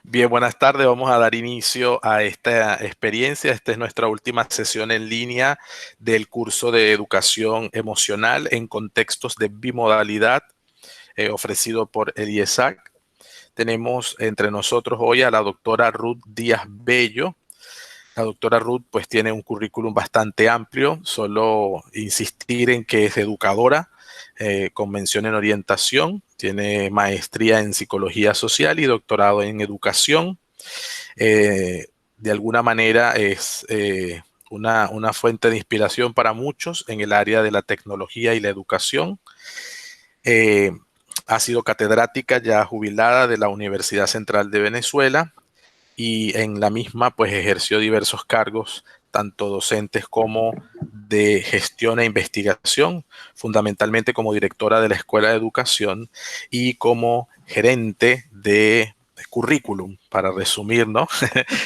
Bien, buenas tardes. Vamos a dar inicio a esta experiencia. Esta es nuestra última sesión en línea del curso de educación emocional en contextos de bimodalidad ofrecido por el IESAC. Tenemos entre nosotros hoy a la doctora Ruth Díaz Bello. La doctora Ruth pues tiene un currículum bastante amplio, solo insistir en que es educadora, con mención en orientación, tiene maestría en psicología social y doctorado en educación. De alguna manera es una fuente de inspiración para muchos en el área de la tecnología y la educación. Eh, ha sido catedrática ya jubilada de la Universidad Central de Venezuela y en la misma pues ejerció diversos cargos, tanto docentes como de gestión e investigación, fundamentalmente como directora de la Escuela de Educación y como gerente de currículum, para resumir, ¿no?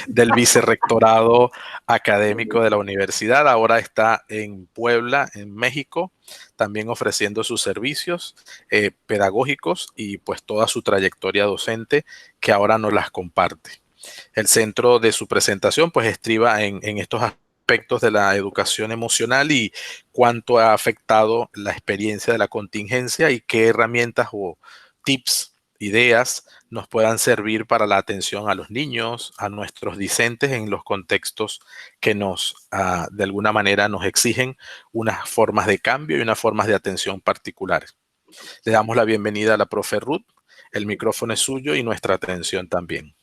Del vicerrectorado académico de la universidad. Ahora está en Puebla, en México, también ofreciendo sus servicios pedagógicos y pues toda su trayectoria docente que ahora nos las comparte. El centro de su presentación pues estriba en estos aspectos de la educación emocional y cuánto ha afectado la experiencia de la contingencia y qué herramientas o tips, ideas nos puedan servir para la atención a los niños, a nuestros discentes en los contextos que de alguna manera nos exigen unas formas de cambio y unas formas de atención particulares. Le damos la bienvenida a la profe Ruth. El micrófono es suyo y nuestra atención también.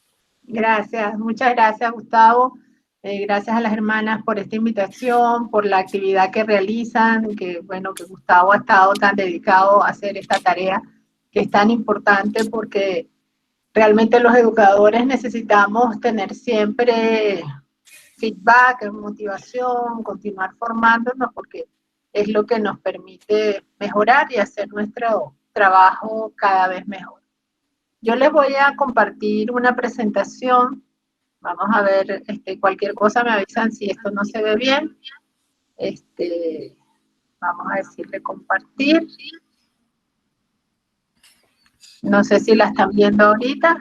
Gracias, muchas gracias, Gustavo. Gracias a las hermanas por esta invitación, por la actividad que realizan, que bueno, que Gustavo ha estado tan dedicado a hacer esta tarea que es tan importante porque realmente los educadores necesitamos tener siempre feedback, motivación, continuar formándonos porque es lo que nos permite mejorar y hacer nuestro trabajo cada vez mejor. Yo les voy a compartir una presentación. Vamos a ver, cualquier cosa me avisan si esto no se ve bien. Vamos a decirle compartir. No sé si la están viendo ahorita.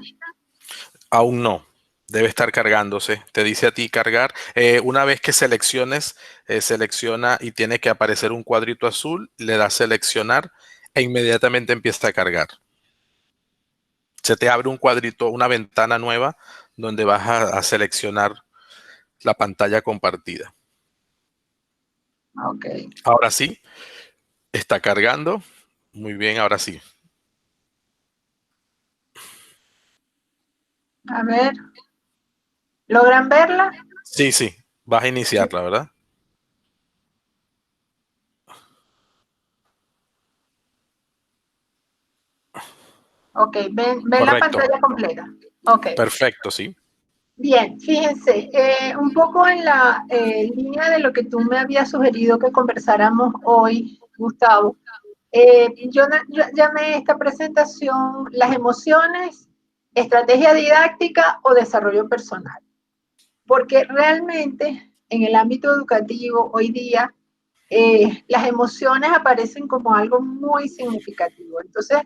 Aún no. Debe estar cargándose. Te dice a ti cargar. Una vez que selecciones, selecciona y tiene que aparecer un cuadrito azul, le das seleccionar e inmediatamente empieza a cargar. Se te abre un cuadrito, una ventana nueva donde vas a seleccionar la pantalla compartida. Ok. Ahora sí, está cargando. Muy bien, ahora sí. A ver. ¿Logran verla? Sí, sí. Vas a iniciarla, ¿verdad? Ok, ven la Correcto. pantalla completa. Ok. Perfecto, sí. Bien, fíjense, un poco en la línea de lo que tú me habías sugerido que conversáramos hoy, Gustavo. Yo llamé esta presentación Las emociones, estrategia didáctica o desarrollo personal, porque realmente en el ámbito educativo hoy día las emociones aparecen como algo muy significativo. Entonces,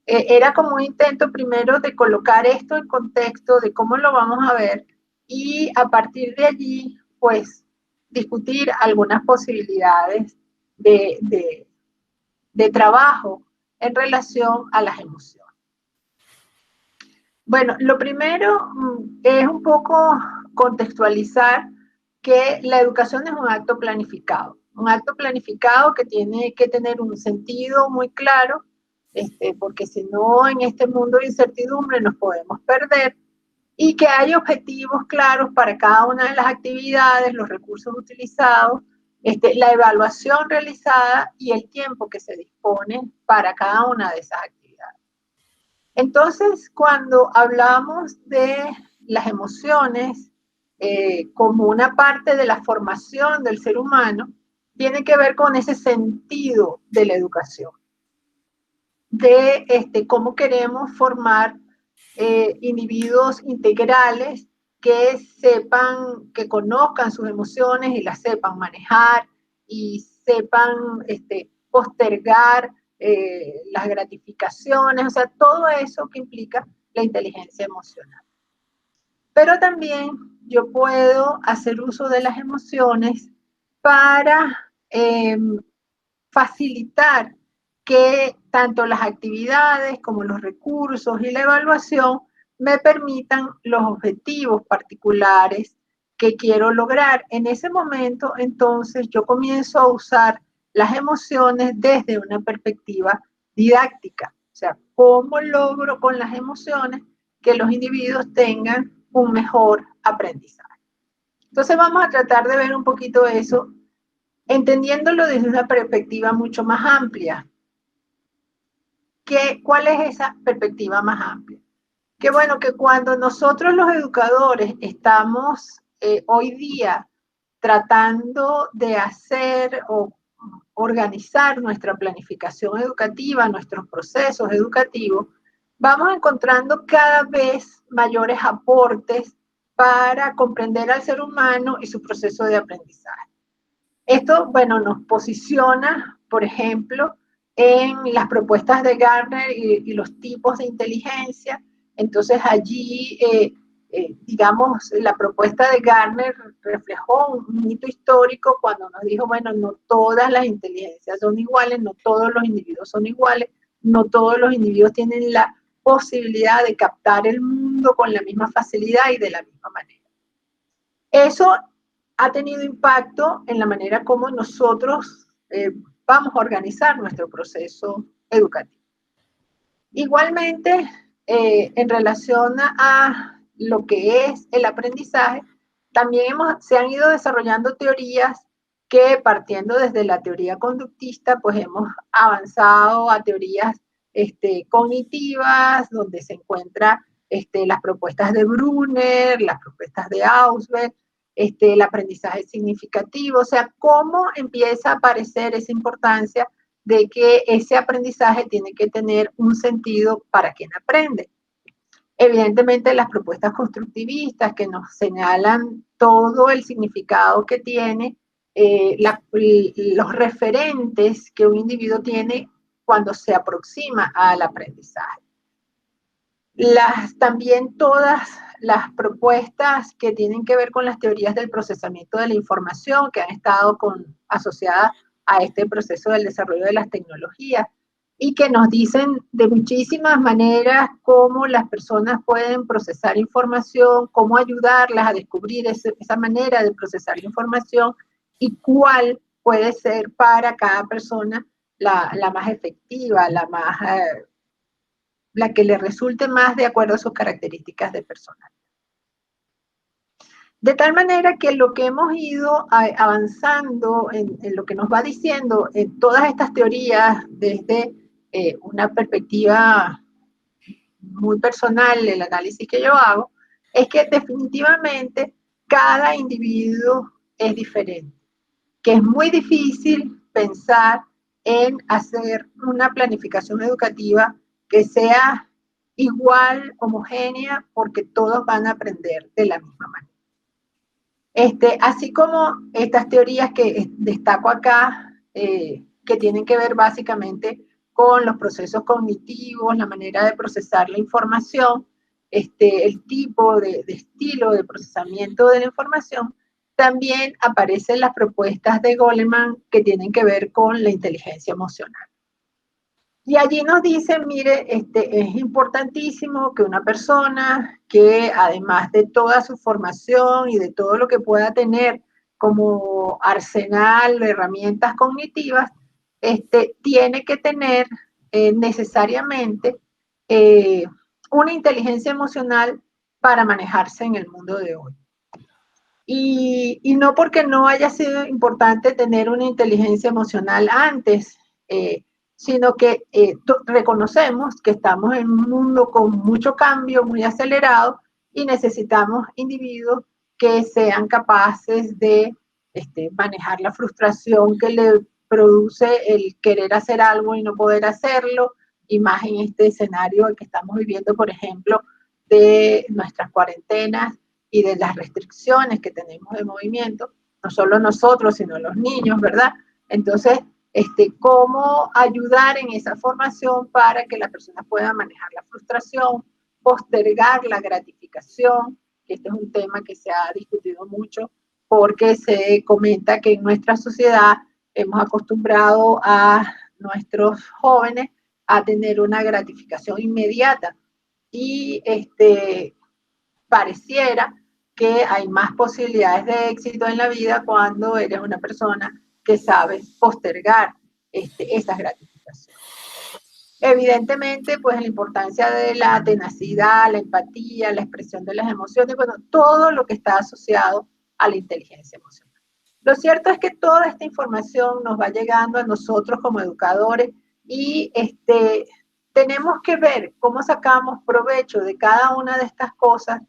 era como un intento primero de colocar esto en contexto de cómo lo vamos a ver y a partir de allí, pues, discutir algunas posibilidades de trabajo en relación a las emociones. Bueno, lo primero es un poco contextualizar que la educación es un acto planificado que tiene que tener un sentido muy claro, porque si no en este mundo de incertidumbre nos podemos perder, y que hay objetivos claros para cada una de las actividades, los recursos utilizados, la evaluación realizada y el tiempo que se dispone para cada una de esas actividades. Entonces, cuando hablamos de las emociones como una parte de la formación del ser humano, tiene que ver con ese sentido de la educación, de cómo queremos formar individuos integrales que sepan, que conozcan sus emociones y las sepan manejar y sepan postergar las gratificaciones, o sea, todo eso que implica la inteligencia emocional. Pero también yo puedo hacer uso de las emociones para facilitar que tanto las actividades como los recursos y la evaluación me permitan los objetivos particulares que quiero lograr. En ese momento, entonces, yo comienzo a usar las emociones desde una perspectiva didáctica. O sea, ¿cómo logro con las emociones que los individuos tengan un mejor aprendizaje? Entonces vamos a tratar de ver un poquito eso, entendiéndolo desde una perspectiva mucho más amplia. ¿Cuál es esa perspectiva más amplia? Que bueno, que cuando nosotros los educadores estamos hoy día tratando de hacer o organizar nuestra planificación educativa, nuestros procesos educativos, vamos encontrando cada vez mayores aportes para comprender al ser humano y su proceso de aprendizaje. Esto, bueno, nos posiciona, por ejemplo, en las propuestas de Gardner y los tipos de inteligencia. Entonces allí, digamos, la propuesta de Gardner reflejó un hito histórico cuando nos dijo, bueno, no todas las inteligencias son iguales, no todos los individuos son iguales, no todos los individuos tienen la posibilidad de captar el mundo con la misma facilidad y de la misma manera. Eso ha tenido impacto en la manera como nosotros vamos a organizar nuestro proceso educativo. Igualmente, en relación a lo que es el aprendizaje, también se han ido desarrollando teorías que, partiendo desde la teoría conductista, pues hemos avanzado a teorías cognitivas, donde se encuentran las propuestas de Brunner, las propuestas de Ausberg, el aprendizaje significativo, o sea, cómo empieza a aparecer esa importancia de que ese aprendizaje tiene que tener un sentido para quien aprende. Evidentemente, las propuestas constructivistas que nos señalan todo el significado que tiene, los referentes que un individuo tiene cuando se aproxima al aprendizaje. También todas las propuestas que tienen que ver con las teorías del procesamiento de la información que han estado asociadas a este proceso del desarrollo de las tecnologías y que nos dicen de muchísimas maneras cómo las personas pueden procesar información, cómo ayudarlas a descubrir esa manera de procesar la información y cuál puede ser para cada persona la más efectiva, la que le resulte más de acuerdo a sus características de personalidad. De tal manera que lo que hemos ido avanzando en lo que nos va diciendo en todas estas teorías desde una perspectiva muy personal, el análisis que yo hago, es que definitivamente cada individuo es diferente, que es muy difícil pensar en hacer una planificación educativa que sea igual, homogénea, porque todos van a aprender de la misma manera. Así como estas teorías que destaco acá, que tienen que ver básicamente con los procesos cognitivos, la manera de procesar la información, el tipo de estilo de procesamiento de la información, también aparecen las propuestas de Goleman que tienen que ver con la inteligencia emocional. Y allí nos dicen, mire, es importantísimo que una persona que además de toda su formación y de todo lo que pueda tener como arsenal de herramientas cognitivas, tiene que tener necesariamente una inteligencia emocional para manejarse en el mundo de hoy. Y no porque no haya sido importante tener una inteligencia emocional antes, sino que reconocemos que estamos en un mundo con mucho cambio, muy acelerado, y necesitamos individuos que sean capaces de manejar la frustración que le produce el querer hacer algo y no poder hacerlo, y más en este escenario que estamos viviendo, por ejemplo, de nuestras cuarentenas y de las restricciones que tenemos de movimiento, no solo nosotros, sino los niños, ¿verdad? Entonces, cómo ayudar en esa formación para que la persona pueda manejar la frustración, postergar la gratificación, que este es un tema que se ha discutido mucho, porque se comenta que en nuestra sociedad hemos acostumbrado a nuestros jóvenes a tener una gratificación inmediata y pareciera que hay más posibilidades de éxito en la vida cuando eres una persona que sabe postergar esas gratificaciones. Evidentemente, pues la importancia de la tenacidad, la empatía, la expresión de las emociones, bueno, todo lo que está asociado a la inteligencia emocional. Lo cierto es que toda esta información nos va llegando a nosotros como educadores y tenemos que ver cómo sacamos provecho de cada una de estas cosas.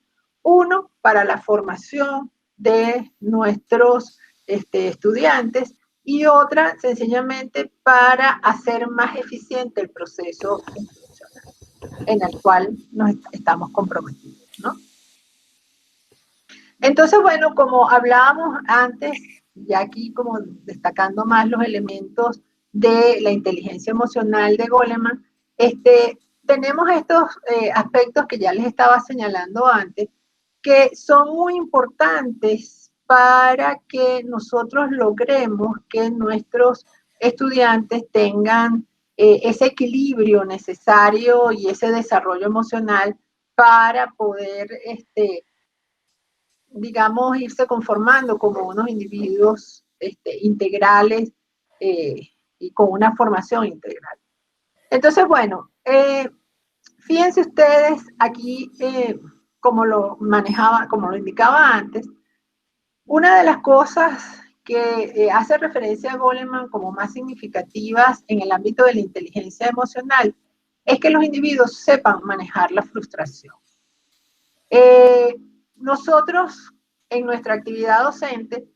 Uno, para la formación de nuestros estudiantes y otra, sencillamente, para hacer más eficiente el proceso instruccional en el cual nos estamos comprometidos, ¿no? Entonces, bueno, como hablábamos antes, ya aquí como destacando más los elementos de la inteligencia emocional de Goleman, tenemos estos aspectos que ya les estaba señalando antes, que son muy importantes para que nosotros logremos que nuestros estudiantes tengan ese equilibrio necesario y ese desarrollo emocional para poder digamos, irse conformando como unos individuos integrales y con una formación integral. Entonces, bueno, fíjense ustedes aquí, como lo manejaba, como lo indicaba antes, una de las cosas que hace referencia a Goleman como más significativas en el ámbito de la inteligencia emocional es que los individuos sepan manejar la frustración. Nosotros en nuestra actividad docente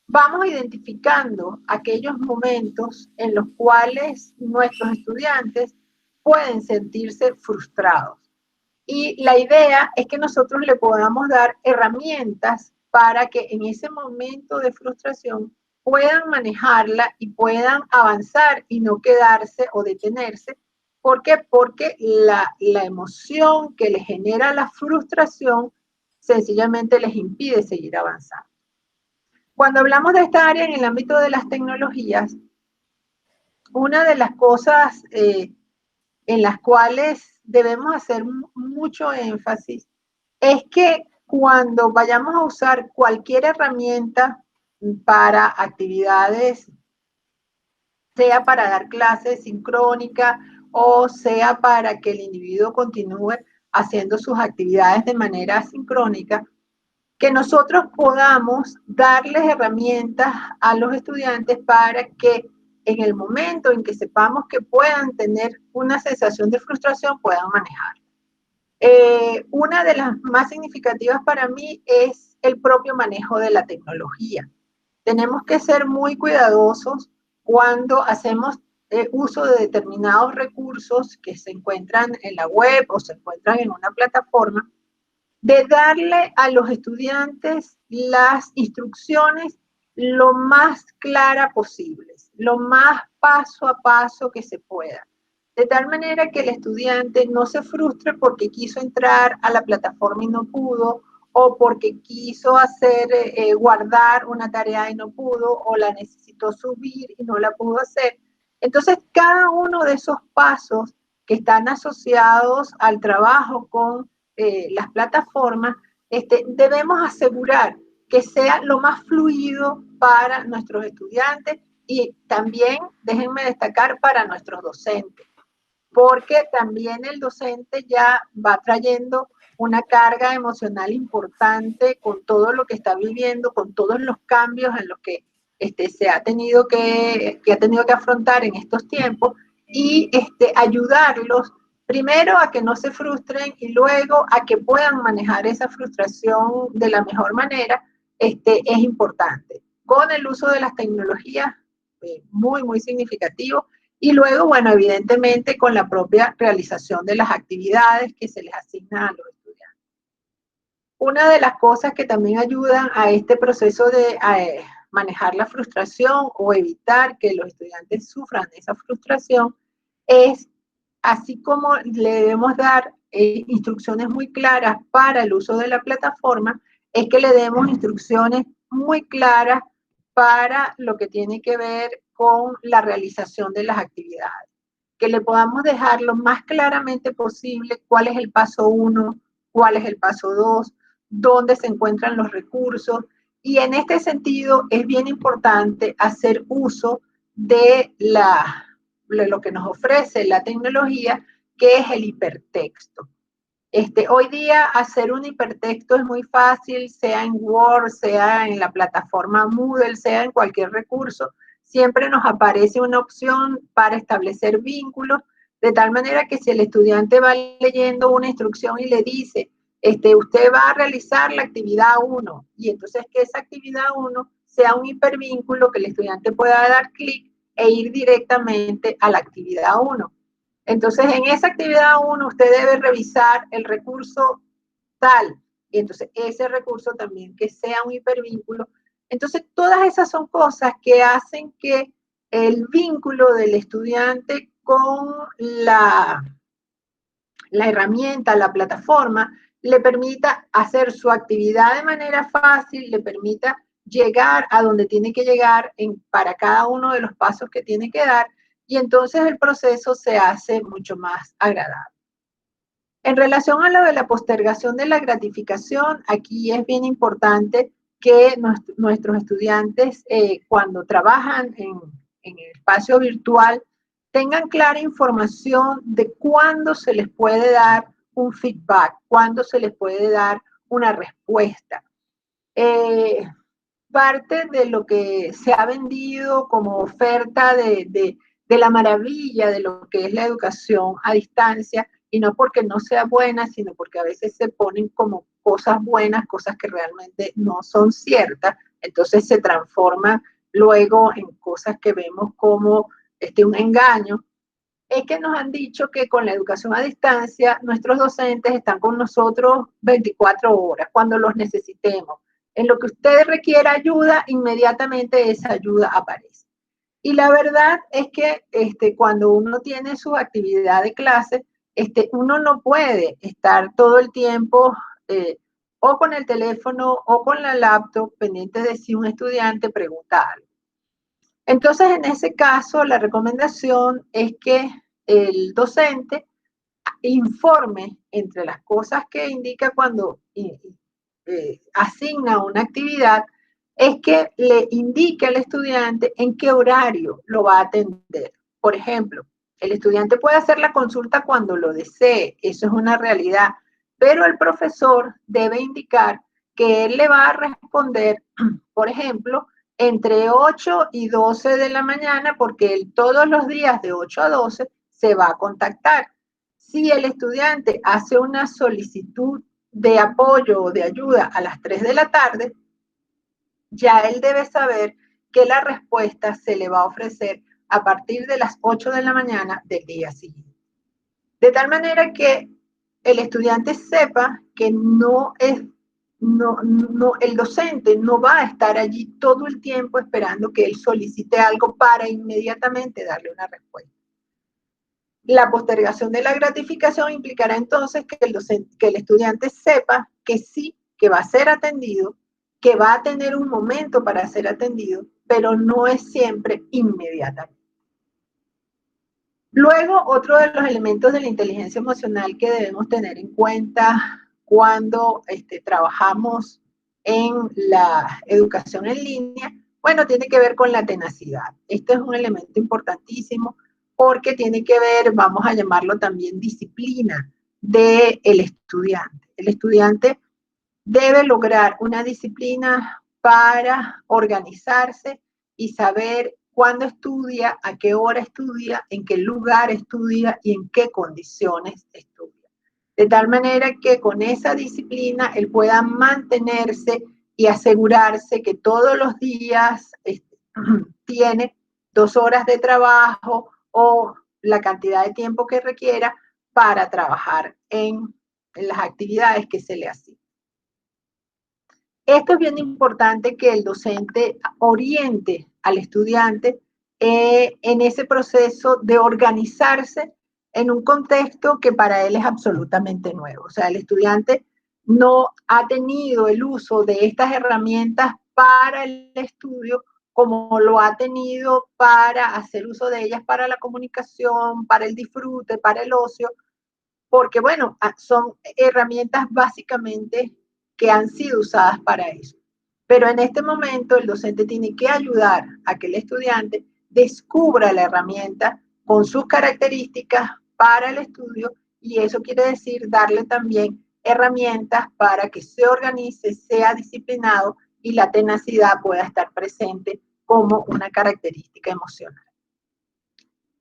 vamos identificando aquellos momentos en los cuales nuestros estudiantes pueden sentirse frustrados. Y la idea es que nosotros le podamos dar herramientas para que en ese momento de frustración puedan manejarla y puedan avanzar y no quedarse o detenerse. ¿Por qué? Porque la emoción que les genera la frustración sencillamente les impide seguir avanzando. Cuando hablamos de esta área en el ámbito de las tecnologías, una de las cosas en las cuales debemos hacer mucho énfasis es que cuando vayamos a usar cualquier herramienta para actividades, sea para dar clases sincrónicas o sea para que el individuo continúe haciendo sus actividades de manera sincrónica, que nosotros podamos darles herramientas a los estudiantes para que en el momento en que sepamos que puedan tener una sensación de frustración, puedan manejar. Una de las más significativas para mí es el propio manejo de la tecnología. Tenemos que ser muy cuidadosos cuando hacemos uso de determinados recursos que se encuentran en la web o se encuentran en una plataforma, de darle a los estudiantes las instrucciones lo más claras posibles, lo más paso a paso que se pueda. De tal manera que el estudiante no se frustre porque quiso entrar a la plataforma y no pudo, o porque quiso guardar una tarea y no pudo, o la necesitó subir y no la pudo hacer. Entonces, cada uno de esos pasos que están asociados al trabajo con las plataformas, debemos asegurar que sea lo más fluido para nuestros estudiantes y también, déjenme destacar, para nuestros docentes, porque también el docente ya va trayendo una carga emocional importante con todo lo que está viviendo, con todos los cambios en los que se ha tenido que afrontar en estos tiempos y ayudarlos primero a que no se frustren y luego a que puedan manejar esa frustración de la mejor manera, es importante. Con el uso de las tecnologías, muy, muy significativo. Y luego, bueno, evidentemente con la propia realización de las actividades que se les asignan a los estudiantes. Una de las cosas que también ayudan a este proceso de manejar la frustración o evitar que los estudiantes sufran esa frustración es, así como le debemos dar instrucciones muy claras para el uso de la plataforma, es que le demos instrucciones muy claras para lo que tiene que ver con la realización de las actividades. Que le podamos dejar lo más claramente posible cuál es el paso 1, cuál es el paso 2, dónde se encuentran los recursos. Y en este sentido es bien importante hacer uso de lo que nos ofrece la tecnología, que es el hipertexto. Hoy día hacer un hipertexto es muy fácil, sea en Word, sea en la plataforma Moodle, sea en cualquier recurso. Siempre nos aparece una opción para establecer vínculos, de tal manera que si el estudiante va leyendo una instrucción y le dice, usted va a realizar la actividad 1, y entonces que esa actividad 1 sea un hipervínculo que el estudiante pueda dar clic e ir directamente a la actividad 1. Entonces, en esa actividad 1, usted debe revisar el recurso tal. Y entonces, ese recurso también que sea un hipervínculo. Entonces, todas esas son cosas que hacen que el vínculo del estudiante con la herramienta, la plataforma, le permita hacer su actividad de manera fácil, le permita llegar a donde tiene que llegar para cada uno de los pasos que tiene que dar, y entonces el proceso se hace mucho más agradable. En relación a lo de la postergación de la gratificación, aquí es bien importante que nuestros estudiantes, cuando trabajan en el espacio virtual, tengan clara información de cuándo se les puede dar un feedback, cuándo se les puede dar una respuesta. Parte de lo que se ha vendido como oferta de la maravilla de lo que es la educación a distancia, y no porque no sea buena, sino porque a veces se ponen como cosas buenas, cosas que realmente no son ciertas, entonces se transforma luego en cosas que vemos como un engaño. Es que nos han dicho que con la educación a distancia, nuestros docentes están con nosotros 24 horas, cuando los necesitemos. En lo que usted requiera ayuda, inmediatamente esa ayuda aparece. Y la verdad es que cuando uno tiene su actividad de clase, uno no puede estar todo el tiempo o con el teléfono o con la laptop pendiente de si un estudiante pregunta algo. Entonces, en ese caso, la recomendación es que el docente informe entre las cosas que indica cuando asigna una actividad, es que le indique al estudiante en qué horario lo va a atender. Por ejemplo, el estudiante puede hacer la consulta cuando lo desee, eso es una realidad, pero el profesor debe indicar que él le va a responder, por ejemplo, entre 8 y 12 de la mañana, porque él todos los días de 8 a 12 se va a contactar. Si el estudiante hace una solicitud de apoyo o de ayuda a las 3 de la tarde, ya él debe saber que la respuesta se le va a ofrecer a partir de las 8 de la mañana del día siguiente. De tal manera que el estudiante sepa que el docente no va a estar allí todo el tiempo esperando que él solicite algo para inmediatamente darle una respuesta. La postergación de la gratificación implicará entonces que el estudiante sepa que sí, que va a ser atendido, que va a tener un momento para ser atendido, pero no es siempre inmediatamente. Luego, otro de los elementos de la inteligencia emocional que debemos tener en cuenta cuando trabajamos en la educación en línea, bueno, tiene que ver con la tenacidad. Este es un elemento importantísimo porque tiene que ver, vamos a llamarlo también disciplina del estudiante. El estudiante debe lograr una disciplina para organizarse y saber cuándo estudia, a qué hora estudia, en qué lugar estudia y en qué condiciones estudia. De tal manera que con esa disciplina él pueda mantenerse y asegurarse que todos los días tiene 2 horas de trabajo o la cantidad de tiempo que requiera para trabajar en las actividades que se le asignan. Esto es bien importante que el docente oriente al estudiante en ese proceso de organizarse en un contexto que para él es absolutamente nuevo. O sea, el estudiante no ha tenido el uso de estas herramientas para el estudio como lo ha tenido para hacer uso de ellas para la comunicación, para el disfrute, para el ocio, porque bueno, son herramientas básicamente que han sido usadas para eso. Pero en este momento el docente tiene que ayudar a que el estudiante descubra la herramienta con sus características para el estudio, y eso quiere decir darle también herramientas para que se organice, sea disciplinado y la tenacidad pueda estar presente como una característica emocional.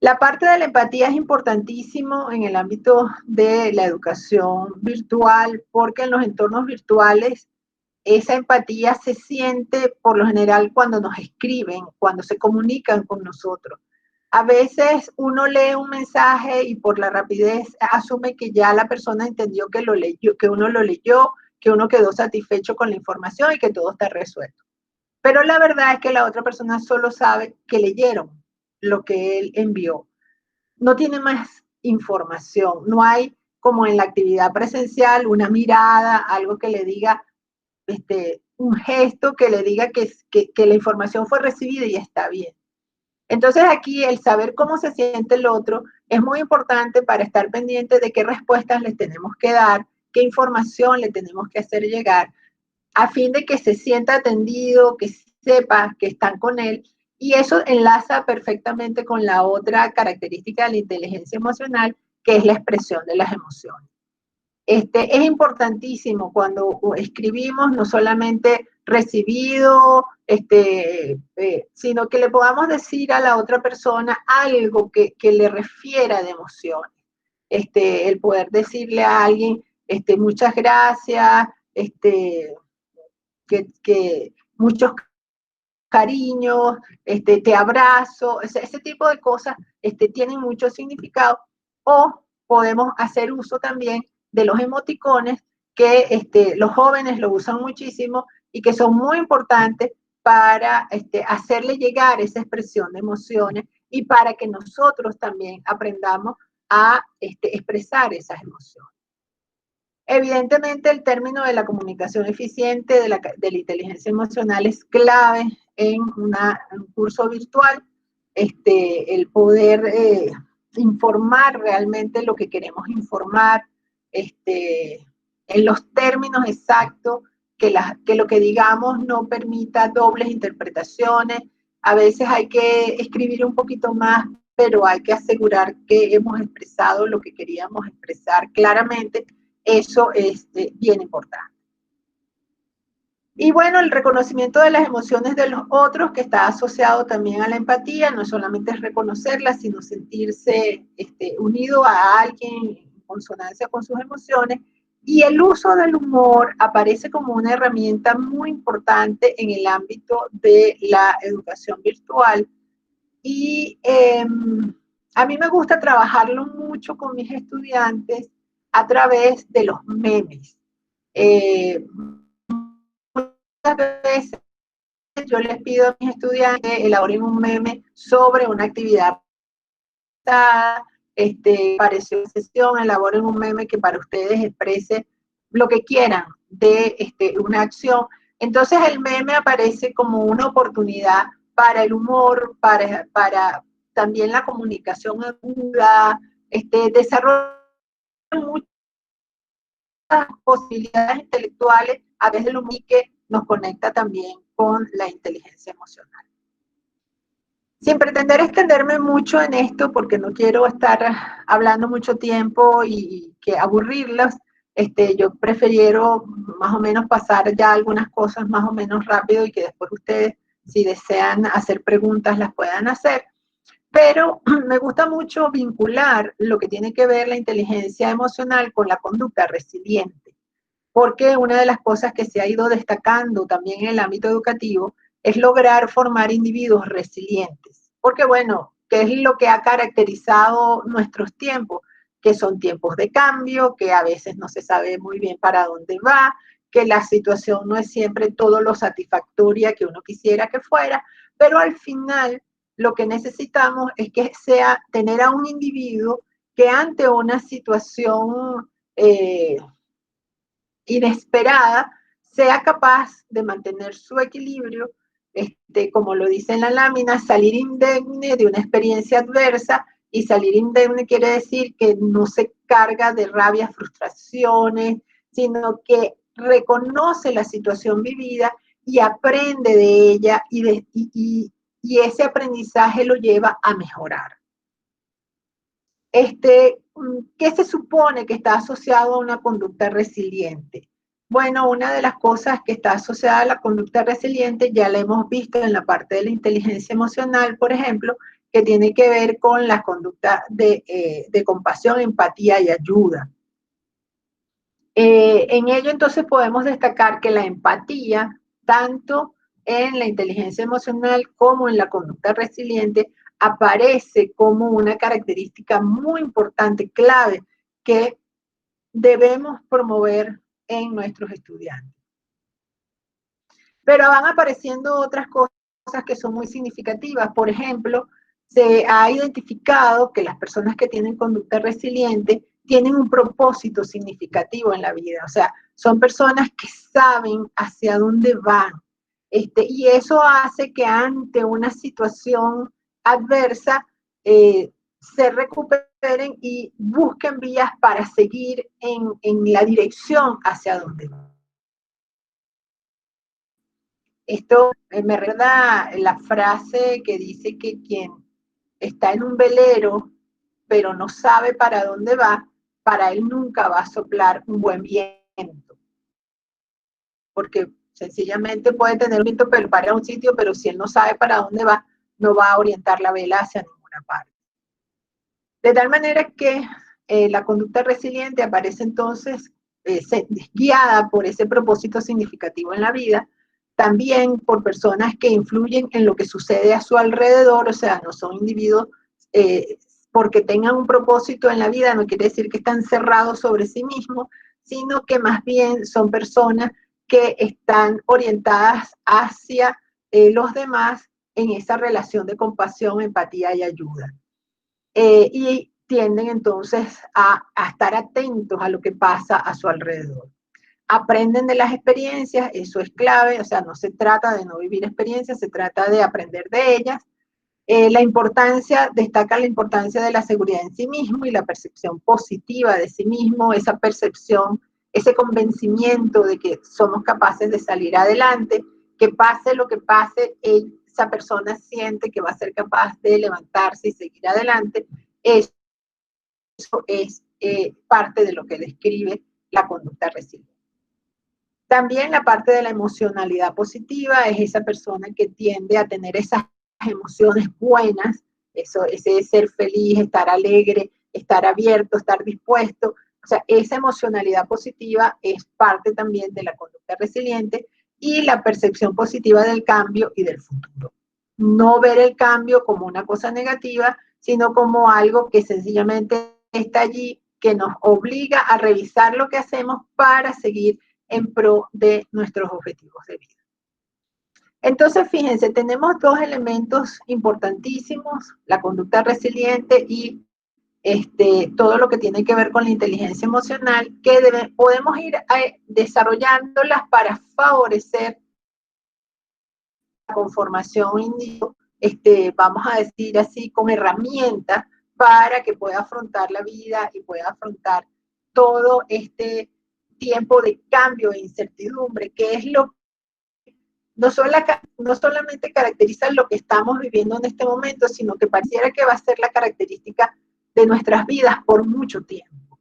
La parte de la empatía es importantísimo en el ámbito de la educación virtual, porque en los entornos virtuales esa empatía se siente por lo general cuando nos escriben, cuando se comunican con nosotros. A veces uno lee un mensaje y por la rapidez asume que ya la persona entendió que lo leyó, que uno lo leyó, que uno quedó satisfecho con la información y que todo está resuelto. Pero la verdad es que la otra persona solo sabe que leyeron lo que él envió. No tiene más información, no hay como en la actividad presencial una mirada, algo que le diga, un gesto que le diga que la información fue recibida y está bien. Entonces aquí el saber cómo se siente el otro es muy importante para estar pendiente de qué respuestas le tenemos que dar, qué información le tenemos que hacer llegar, a fin de que se sienta atendido, que sepa que están con él. Y eso enlaza perfectamente con la otra característica de la inteligencia emocional, que es la expresión de las emociones. Es importantísimo cuando escribimos, no solamente recibido, sino que le podamos decir a la otra persona algo que le refiera de emociones. El poder decirle a alguien, muchas gracias, que muchos cariños, te abrazo, ese tipo de cosas tienen mucho significado. O podemos hacer uso también de los emoticones, que los jóvenes lo usan muchísimo y que son muy importantes para hacerle llegar esa expresión de emociones y para que nosotros también aprendamos a expresar esas emociones. Evidentemente, el término de la comunicación eficiente, de la inteligencia emocional, es clave en un curso virtual. El poder informar realmente lo que queremos informar, en los términos exactos, que lo que digamos no permita dobles interpretaciones. A veces hay que escribir un poquito más, pero hay que asegurar que hemos expresado lo que queríamos expresar claramente. Eso es bien importante. Y bueno, el reconocimiento de las emociones de los otros, que está asociado también a la empatía, no solamente es reconocerlas, sino sentirse unido a alguien en consonancia con sus emociones. Y el uso del humor aparece como una herramienta muy importante en el ámbito de la educación virtual. Y a mí me gusta trabajarlo mucho con mis estudiantes a través de los memes. Muchas veces yo les pido a mis estudiantes que elaboren un meme sobre una actividad pareció una sesión, elaboren un meme que para ustedes exprese lo que quieran de una acción. Entonces el meme aparece como una oportunidad para el humor, para también la comunicación aguda, desarrollo muchas posibilidades intelectuales a través del humor que nos conecta también con la inteligencia emocional. Sin pretender extenderme mucho en esto, porque no quiero estar hablando mucho tiempo y que aburrirlos, yo prefiero más o menos pasar ya algunas cosas más o menos rápido y que después ustedes, si desean hacer preguntas, las puedan hacer. Pero me gusta mucho vincular lo que tiene que ver la inteligencia emocional con la conducta resiliente, porque una de las cosas que se ha ido destacando también en el ámbito educativo es lograr formar individuos resilientes. Porque bueno, ¿qué es lo que ha caracterizado nuestros tiempos? Que son tiempos de cambio, que a veces no se sabe muy bien para dónde va, que la situación no es siempre todo lo satisfactoria que uno quisiera que fuera, pero al final lo que necesitamos es que sea tener a un individuo que ante una situación inesperada sea capaz de mantener su equilibrio, como lo dice en la lámina, salir indemne de una experiencia adversa, y salir indemne quiere decir que no se carga de rabia, frustraciones, sino que reconoce la situación vivida y aprende de ella, y ese aprendizaje lo lleva a mejorar. ¿Qué se supone que está asociado a una conducta resiliente? Bueno, una de las cosas que está asociada a la conducta resiliente ya la hemos visto en la parte de la inteligencia emocional, por ejemplo, que tiene que ver con la conducta de compasión, empatía y ayuda. En ello entonces podemos destacar que la empatía, tanto en la inteligencia emocional como en la conducta resiliente, aparece como una característica muy importante, clave, que debemos promover en nuestros estudiantes. Pero van apareciendo otras cosas que son muy significativas. Por ejemplo, se ha identificado que las personas que tienen conducta resiliente tienen un propósito significativo en la vida. O sea, son personas que saben hacia dónde van. Y eso hace que ante una situación adversa se recuperen y busquen vías para seguir en la dirección hacia donde van. Esto me recuerda la frase que dice que quien está en un velero pero no sabe para dónde va, para él nunca va a soplar un buen viento. Porque sencillamente puede tener un viento para un sitio, pero si él no sabe para dónde va, no va a orientar la vela hacia ninguna parte. De tal manera que la conducta resiliente aparece entonces guiada por ese propósito significativo en la vida, también por personas que influyen en lo que sucede a su alrededor. O sea, no son individuos porque tengan un propósito en la vida, no quiere decir que están cerrados sobre sí mismos, sino que más bien son personas que están orientadas hacia los demás en esa relación de compasión, empatía y ayuda. Y tienden entonces a estar atentos a lo que pasa a su alrededor. Aprenden de las experiencias, eso es clave. O sea, no se trata de no vivir experiencias, se trata de aprender de ellas. Destaca la importancia de la seguridad en sí mismo y la percepción positiva de sí mismo, esa percepción, ese convencimiento de que somos capaces de salir adelante, que pase lo que pase, esa persona siente que va a ser capaz de levantarse y seguir adelante. Eso es parte de lo que describe la conducta resiliente. También la parte de la emocionalidad positiva es esa persona que tiende a tener esas emociones buenas, ese ser feliz, estar alegre, estar abierto, estar dispuesto. O sea, esa emocionalidad positiva es parte también de la conducta resiliente, y la percepción positiva del cambio y del futuro. No ver el cambio como una cosa negativa, sino como algo que sencillamente está allí, que nos obliga a revisar lo que hacemos para seguir en pro de nuestros objetivos de vida. Entonces, fíjense, tenemos dos elementos importantísimos: la conducta resiliente y todo lo que tiene que ver con la inteligencia emocional, que podemos ir desarrollándolas para favorecer la conformación individual, vamos a decir así, con herramientas para que pueda afrontar la vida y pueda afrontar todo este tiempo de cambio e incertidumbre, que es lo que no solamente caracteriza lo que estamos viviendo en este momento, sino que pareciera que va a ser la característica de nuestras vidas por mucho tiempo.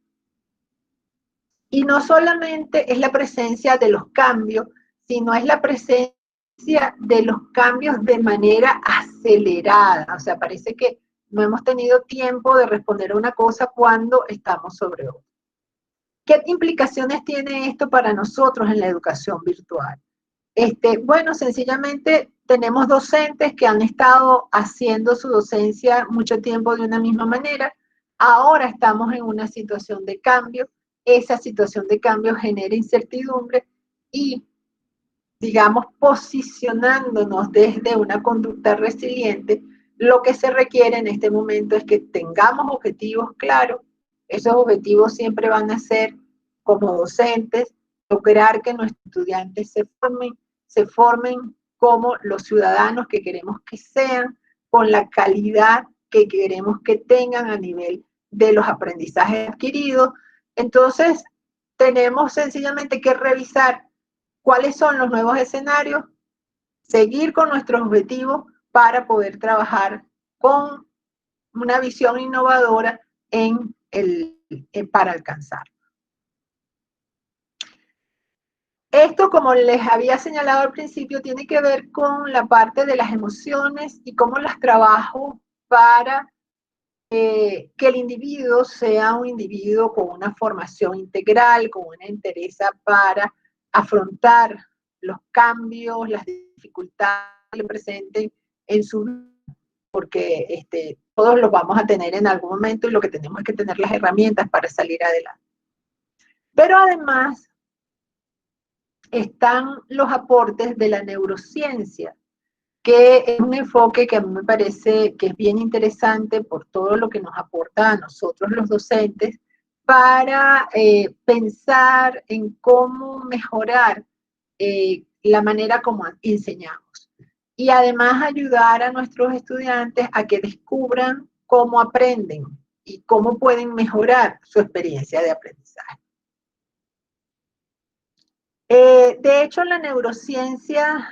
Y no solamente es la presencia de los cambios, sino es la presencia de los cambios de manera acelerada. O sea, parece que no hemos tenido tiempo de responder a una cosa cuando estamos sobre otra. ¿Qué implicaciones tiene esto para nosotros en la educación virtual? Bueno, sencillamente tenemos docentes que han estado haciendo su docencia mucho tiempo de una misma manera. Ahora estamos en una situación de cambio. Esa situación de cambio genera incertidumbre y, digamos, posicionándonos desde una conducta resiliente, Lo que se requiere en este momento es que tengamos objetivos claros. Esos objetivos siempre van a ser, como docentes, lograr que nuestros estudiantes se formen como los ciudadanos que queremos que sean, con la calidad que queremos que tengan a nivel de los aprendizajes adquiridos. Entonces, tenemos sencillamente que revisar cuáles son los nuevos escenarios, seguir con nuestros objetivos para poder trabajar con una visión innovadora para alcanzar. Esto, como les había señalado al principio, tiene que ver con la parte de las emociones y cómo las trabajo para que el individuo sea un individuo con una formación integral, con una entereza para afrontar los cambios, las dificultades que le presenten en su vida, porque todos los vamos a tener en algún momento y lo que tenemos es que tener las herramientas para salir adelante. Pero además están los aportes de la neurociencia, que es un enfoque que a mí me parece que es bien interesante por todo lo que nos aporta a nosotros los docentes para pensar en cómo mejorar la manera como enseñamos y además ayudar a nuestros estudiantes a que descubran cómo aprenden y cómo pueden mejorar su experiencia de aprendizaje. De hecho, la neurociencia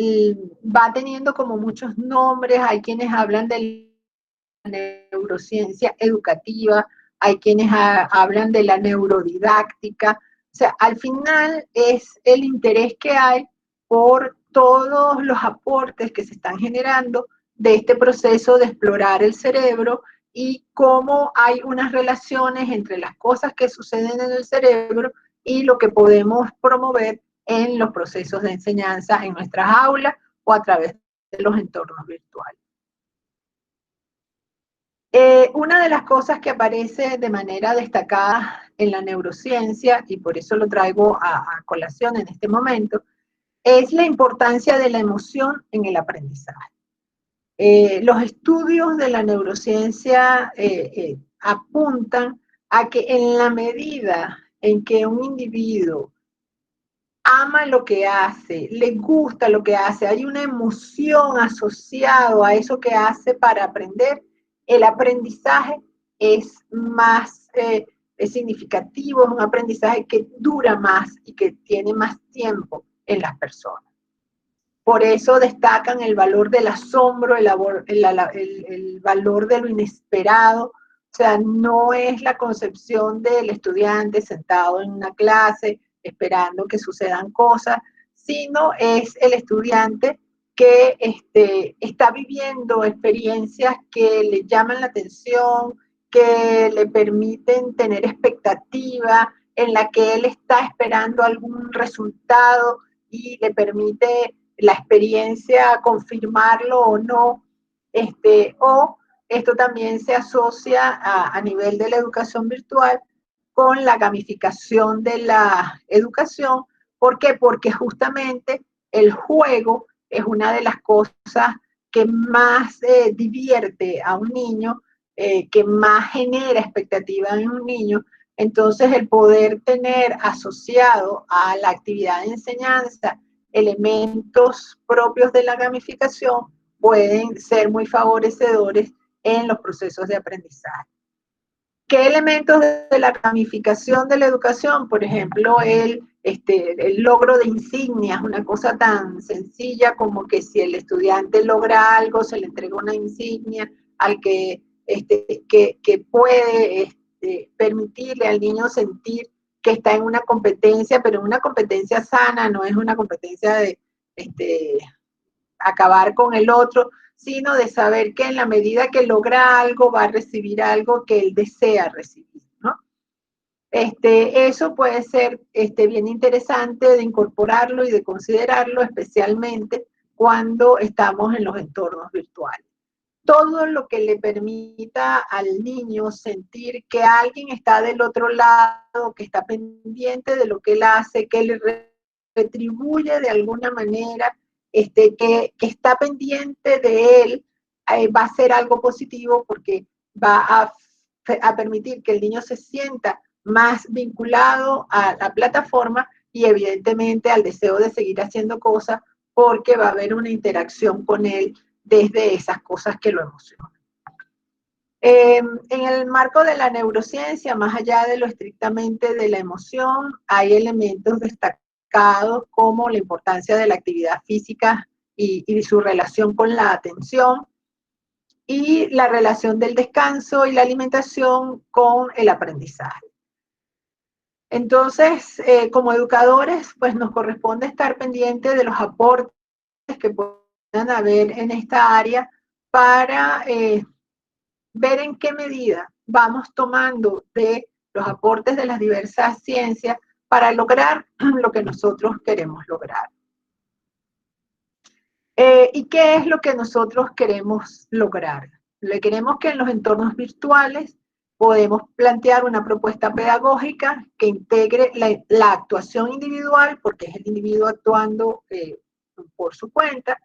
va teniendo como muchos nombres. Hay quienes hablan de la neurociencia educativa, hay quienes hablan de la neurodidáctica. O sea, al final es el interés que hay por todos los aportes que se están generando de este proceso de explorar el cerebro y cómo hay unas relaciones entre las cosas que suceden en el cerebro y lo que podemos promover en los procesos de enseñanza en nuestras aulas o a través de los entornos virtuales. Una de las cosas que aparece de manera destacada en la neurociencia, y por eso lo traigo a colación en este momento, es la importancia de la emoción en el aprendizaje. Los estudios de la neurociencia apuntan a que en la medida en que un individuo ama lo que hace, le gusta lo que hace, hay una emoción asociada a eso que hace para aprender, el aprendizaje es más es significativo, es un aprendizaje que dura más y que tiene más tiempo en las personas. Por eso destacan el valor del asombro, el valor de lo inesperado. O sea, no es la concepción del estudiante sentado en una clase esperando que sucedan cosas, sino es el estudiante que está viviendo experiencias que le llaman la atención, que le permiten tener expectativa, en la que él está esperando algún resultado y le permite la experiencia confirmarlo o no, o esto también se asocia a nivel de la educación virtual con la gamificación de la educación. ¿Por qué? Porque justamente el juego es una de las cosas que más divierte a un niño, que más genera expectativa en un niño. Entonces, el poder tener asociado a la actividad de enseñanza elementos propios de la gamificación pueden ser muy favorecedores en los procesos de aprendizaje. ¿Qué elementos de la gamificación de la educación? Por ejemplo, el logro de insignias, una cosa tan sencilla como que si el estudiante logra algo, se le entrega una insignia al que puede permitirle al niño sentir que está en una competencia, pero en una competencia sana, no es una competencia de acabar con el otro, sino de saber que en la medida que logra algo, va a recibir algo que él desea recibir, ¿no? Eso puede ser bien interesante de incorporarlo y de considerarlo, especialmente cuando estamos en los entornos virtuales. Todo lo que le permita al niño sentir que alguien está del otro lado, que está pendiente de lo que él hace, que le retribuye de alguna manera que está pendiente de él, va a ser algo positivo porque va a permitir que el niño se sienta más vinculado a la plataforma y evidentemente al deseo de seguir haciendo cosas, porque va a haber una interacción con él desde esas cosas que lo emocionan. En el marco de la neurociencia, más allá de lo estrictamente de la emoción, hay elementos destacados como la importancia de la actividad física y su relación con la atención, y la relación del descanso y la alimentación con el aprendizaje. Entonces, como educadores, pues nos corresponde estar pendientes de los aportes que puedan haber en esta área para ver en qué medida vamos tomando de los aportes de las diversas ciencias para lograr lo que nosotros queremos lograr. ¿Y qué es lo que nosotros queremos lograr? Le queremos que en los entornos virtuales podemos plantear una propuesta pedagógica que integre la actuación individual, porque es el individuo actuando por su cuenta,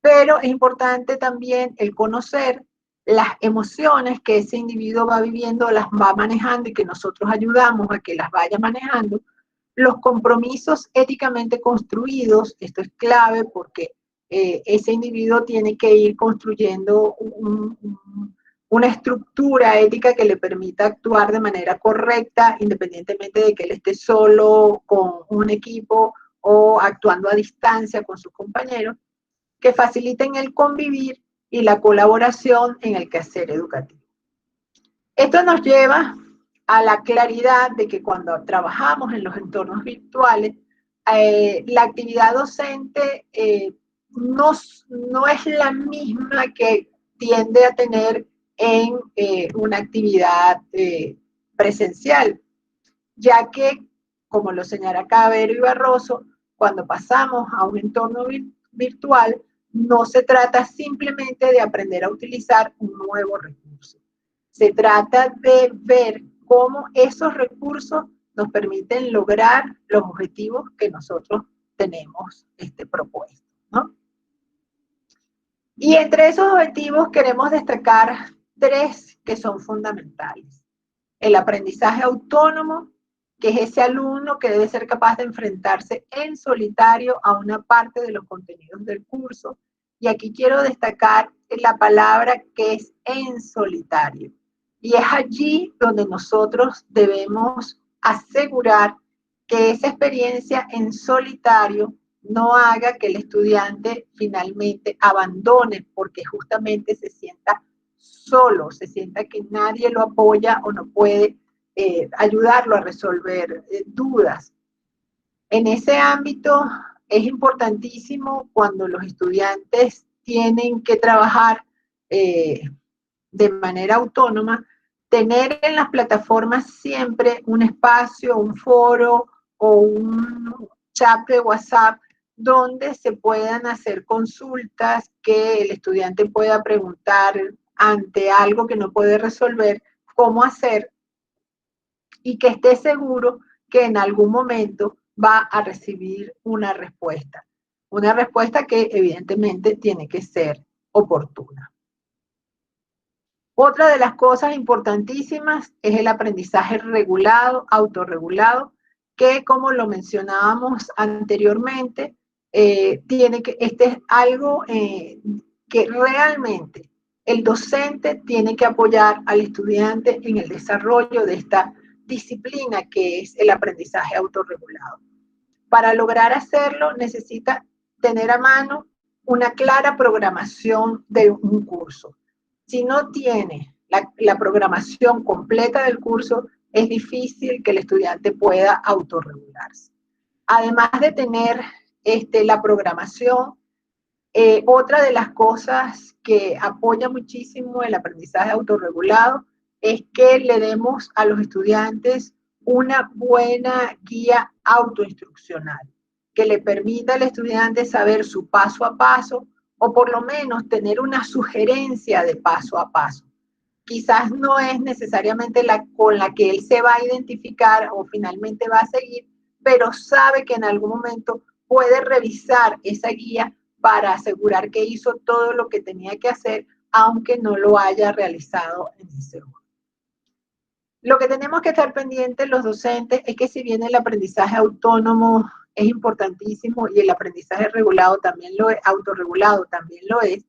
pero es importante también el conocer las emociones que ese individuo va viviendo, las va manejando y que nosotros ayudamos a que las vaya manejando, los compromisos éticamente construidos, esto es clave porque ese individuo tiene que ir construyendo una estructura ética que le permita actuar de manera correcta, independientemente de que él esté solo, con un equipo o actuando a distancia con sus compañeros, que faciliten el convivir y la colaboración en el quehacer educativo. Esto nos lleva a la claridad de que cuando trabajamos en los entornos virtuales, la actividad docente no es la misma que tiende a tener en una actividad presencial, ya que, como lo señala Cabero y Barroso, cuando pasamos a un entorno virtual, no se trata simplemente de aprender a utilizar un nuevo recurso. Se trata de ver cómo esos recursos nos permiten lograr los objetivos que nosotros tenemos propuestos, ¿no? Y entre esos objetivos queremos destacar 3 que son fundamentales. El aprendizaje autónomo, que es ese alumno que debe ser capaz de enfrentarse en solitario a una parte de los contenidos del curso. Y aquí quiero destacar la palabra que es en solitario. Y es allí donde nosotros debemos asegurar que esa experiencia en solitario no haga que el estudiante finalmente abandone porque justamente se sienta solo, se sienta que nadie lo apoya o no puede ayudarlo a resolver dudas. En ese ámbito es importantísimo cuando los estudiantes tienen que trabajar de manera autónoma, tener en las plataformas siempre un espacio, un foro o un chat de WhatsApp donde se puedan hacer consultas, que el estudiante pueda preguntar ante algo que no puede resolver, cómo hacer, y que esté seguro que en algún momento va a recibir una respuesta que evidentemente tiene que ser oportuna. Otra de las cosas importantísimas es el aprendizaje regulado, autorregulado, que como lo mencionábamos anteriormente, este es algo que realmente el docente tiene que apoyar al estudiante en el desarrollo de esta disciplina que es el aprendizaje autorregulado. Para lograr hacerlo necesita tener a mano una clara programación de un curso. Si no tiene la programación completa del curso, es difícil que el estudiante pueda autorregularse. Además de tener la programación, otra de las cosas que apoya muchísimo el aprendizaje autorregulado es que le demos a los estudiantes una buena guía autoinstruccional que le permita al estudiante saber su paso a paso o por lo menos tener una sugerencia de paso a paso. Quizás no es necesariamente con la que él se va a identificar o finalmente va a seguir, pero sabe que en algún momento puede revisar esa guía para asegurar que hizo todo lo que tenía que hacer, aunque no lo haya realizado en ese orden. Lo que tenemos que estar pendientes los docentes es que si bien el aprendizaje autónomo es importantísimo y el aprendizaje regulado también lo es, autorregulado también lo es,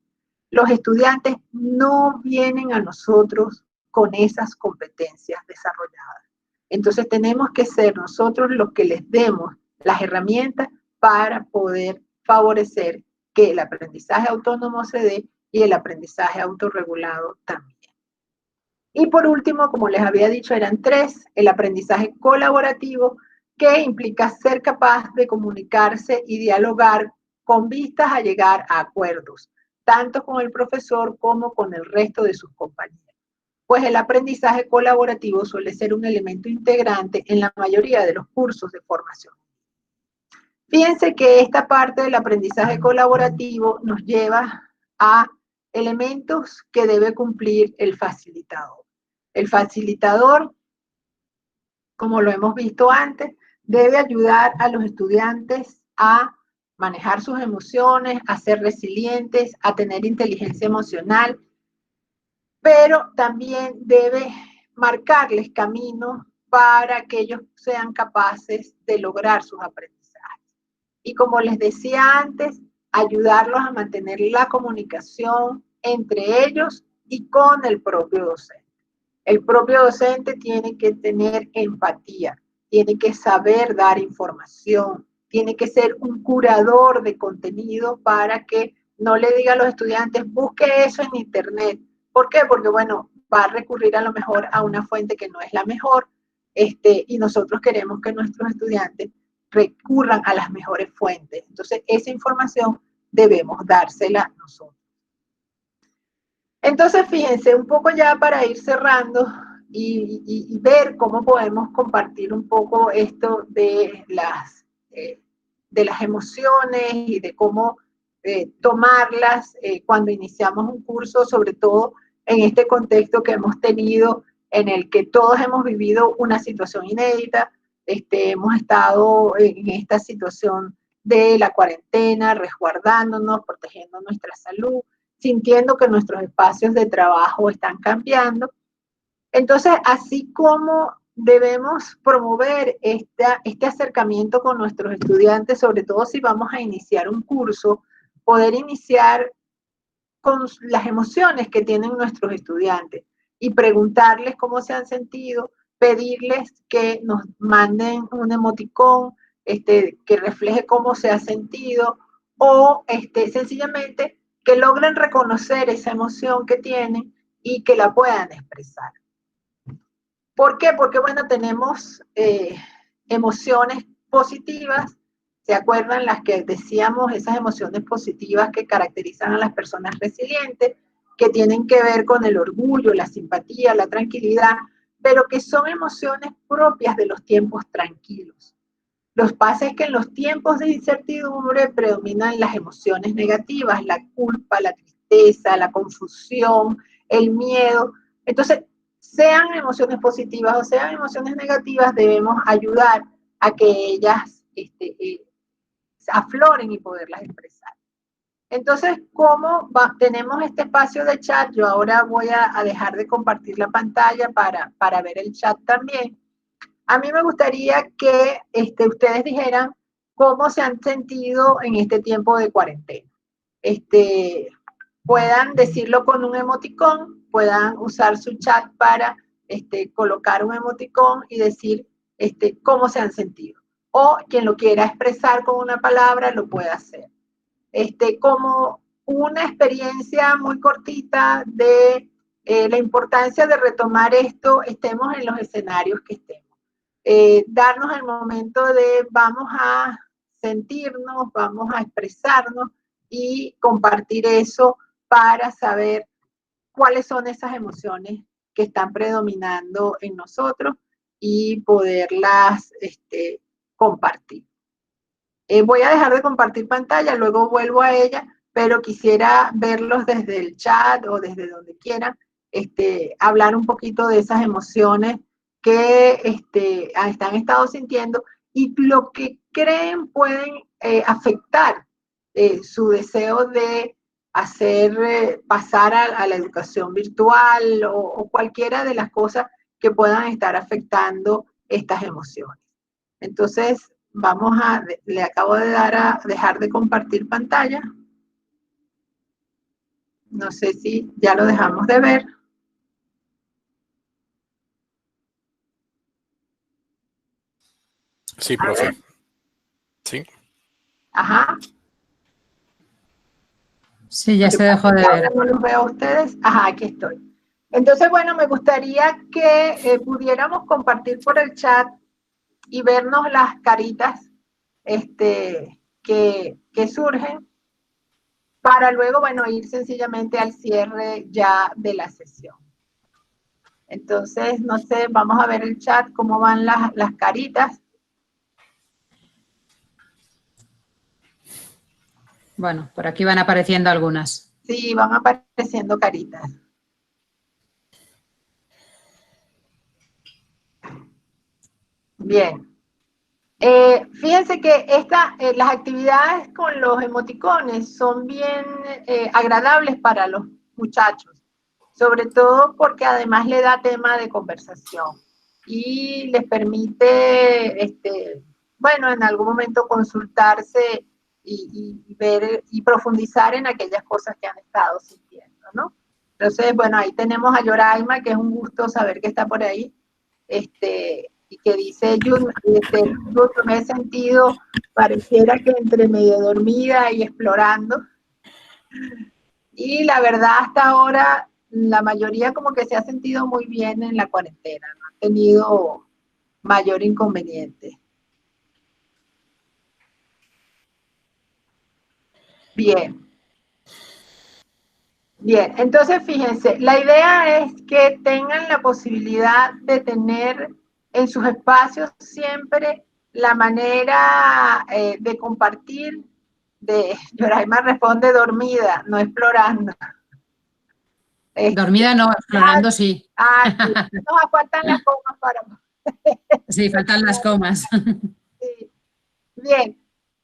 los estudiantes no vienen a nosotros con esas competencias desarrolladas. Entonces tenemos que ser nosotros los que les demos las herramientas para poder favorecer que el aprendizaje autónomo se dé y el aprendizaje autorregulado también. Y por último, como les había dicho, eran tres: el aprendizaje colaborativo, que implica ser capaz de comunicarse y dialogar con vistas a llegar a acuerdos, tanto con el profesor como con el resto de sus compañeros. Pues el aprendizaje colaborativo suele ser un elemento integrante en la mayoría de los cursos de formación. Fíjense que esta parte del aprendizaje colaborativo nos lleva a elementos que debe cumplir el facilitador. El facilitador, como lo hemos visto antes, debe ayudar a los estudiantes a manejar sus emociones, a ser resilientes, a tener inteligencia emocional, pero también debe marcarles caminos para que ellos sean capaces de lograr sus aprendizajes. Y como les decía antes, ayudarlos a mantener la comunicación entre ellos y con el propio docente. El propio docente tiene que tener empatía, tiene que saber dar información, tiene que ser un curador de contenido para que no le diga a los estudiantes, busque eso en internet. ¿Por qué? Porque, bueno, va a recurrir a lo mejor a una fuente que no es la mejor, y nosotros queremos que nuestros estudiantes recurran a las mejores fuentes. Entonces, esa información debemos dársela nosotros. Entonces, fíjense, un poco ya para ir cerrando y ver cómo podemos compartir un poco esto de las emociones y de cómo tomarlas cuando iniciamos un curso, sobre todo en este contexto que hemos tenido, en el que todos hemos vivido una situación inédita. Hemos estado en esta situación de la cuarentena, resguardándonos, protegiendo nuestra salud, sintiendo que nuestros espacios de trabajo están cambiando. Entonces, así como debemos promover este acercamiento con nuestros estudiantes, sobre todo si vamos a iniciar un curso, poder iniciar con las emociones que tienen nuestros estudiantes y preguntarles cómo se han sentido, pedirles que nos manden un emoticón que refleje cómo se ha sentido, o sencillamente que logren reconocer esa emoción que tienen y que la puedan expresar. ¿Por qué? Porque, bueno, tenemos emociones positivas. ¿Se acuerdan las que decíamos, esas emociones positivas que caracterizan a las personas resilientes, que tienen que ver con el orgullo, la simpatía, la tranquilidad, pero que son emociones propias de los tiempos tranquilos? Lo que pasa es que en los tiempos de incertidumbre predominan las emociones negativas, la culpa, la tristeza, la confusión, el miedo. Entonces, sean emociones positivas o sean emociones negativas, debemos ayudar a que ellas afloren y poderlas expresar. Entonces, ¿cómo tenemos este espacio de chat? Yo ahora voy a dejar de compartir la pantalla para ver el chat también. A mí me gustaría que ustedes dijeran cómo se han sentido en este tiempo de cuarentena. Puedan decirlo con un emoticón, puedan usar su chat para colocar un emoticón y decir cómo se han sentido. O quien lo quiera expresar con una palabra lo puede hacer. Como una experiencia muy cortita de la importancia de retomar esto, estemos en los escenarios que estemos. Darnos el momento de vamos a sentirnos, vamos a expresarnos y compartir eso para saber cuáles son esas emociones que están predominando en nosotros y poderlas compartir. Voy a dejar de compartir pantalla, luego vuelvo a ella, pero quisiera verlos desde el chat o desde donde quieran, hablar un poquito de esas emociones que han estado sintiendo y lo que creen pueden afectar su deseo de hacer pasar a la educación virtual o cualquiera de las cosas que puedan estar afectando estas emociones. Entonces, le acabo de dar a dejar de compartir pantalla. No sé si ya lo dejamos de ver. Sí, profe. Sí. Ajá. Sí, ya se dejó de ver. No los veo a ustedes. Ajá, aquí estoy. Entonces, bueno, me gustaría que pudiéramos compartir por el chat y vernos las caritas que surgen para luego, bueno, ir sencillamente al cierre ya de la sesión. Entonces, no sé, vamos a ver el chat, cómo van las caritas. Bueno, por aquí van apareciendo algunas. Sí, van apareciendo caritas. Bien. Fíjense que las actividades con los emoticones son bien agradables para los muchachos, sobre todo porque además le da tema de conversación y les permite, bueno, en algún momento consultarse y ver y profundizar en aquellas cosas que han estado sintiendo, ¿no? Entonces, bueno, ahí tenemos a Yoraima, que es un gusto saber que está por ahí. Y que dice, yo me he sentido, pareciera que entre medio dormida y explorando. Y la verdad, hasta ahora, la mayoría como que se ha sentido muy bien en la cuarentena, no ha tenido mayor inconveniente. Bien. Bien, entonces fíjense, la idea es que tengan la posibilidad de tener en sus espacios siempre la manera de compartir. Yoraima responde dormida, no explorando. Dormida no, explorando sí. Sí, nos faltan las comas para... Sí, faltan las comas. Sí. Bien,